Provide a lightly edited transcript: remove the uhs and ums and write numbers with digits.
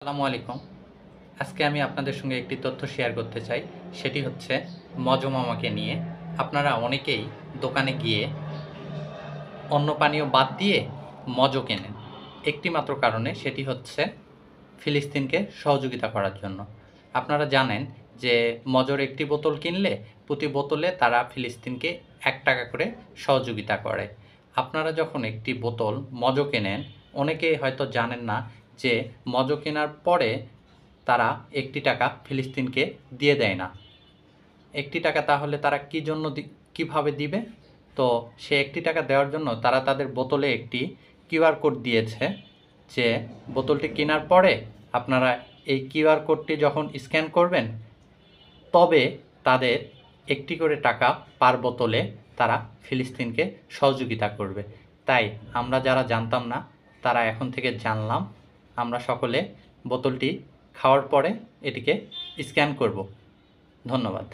আসসালামু আলাইকুম। আজকে আমি আপনাদের সঙ্গে একটি তথ্য শেয়ার করতে চাই। সেটি হচ্ছে মজো মামাকে নিয়ে। আপনারা অনেকেই দোকানে গিয়ে অন্য পানীয় বাদ দিয়ে মজো কেনেন। একটি মাত্র কারণে, সেটি হচ্ছে ফিলিস্তিনকে সহযোগিতা করার জন্য। আপনারা জানেন যে মজোর একটি বোতল কিনলে প্রতি বোতলে তারা ফিলিস্তিনকে ৳১ করে সহযোগিতা করে। আপনারা যখন একটি বোতল মজো কেনেন, অনেকেই হয়তো জানেন না যে মজো কেনার পরে তারা ৳১ ফিলিস্তিনকে দিয়ে দেয় না। ৳১ তাহলে তারা কিভাবে দিবে? তো সে ৳১ দেওয়ার জন্য তারা তাদের বোতলে একটি কিউআর কোড দিয়েছে, যে বোতলটি কেনার পরে আপনারা এই কিউআর কোডটি যখন স্ক্যান করবেন, তবে তাদের একটি করে টাকা পার বোতলে তারা ফিলিস্তিনকে সহযোগিতা করবে। তাই আমরা যারা জানতাম না, তারা এখন থেকে জানলাম। আমরা সকলে বোতলটি খাওয়ার পরে এটিকে স্ক্যান করব। ধন্যবাদ।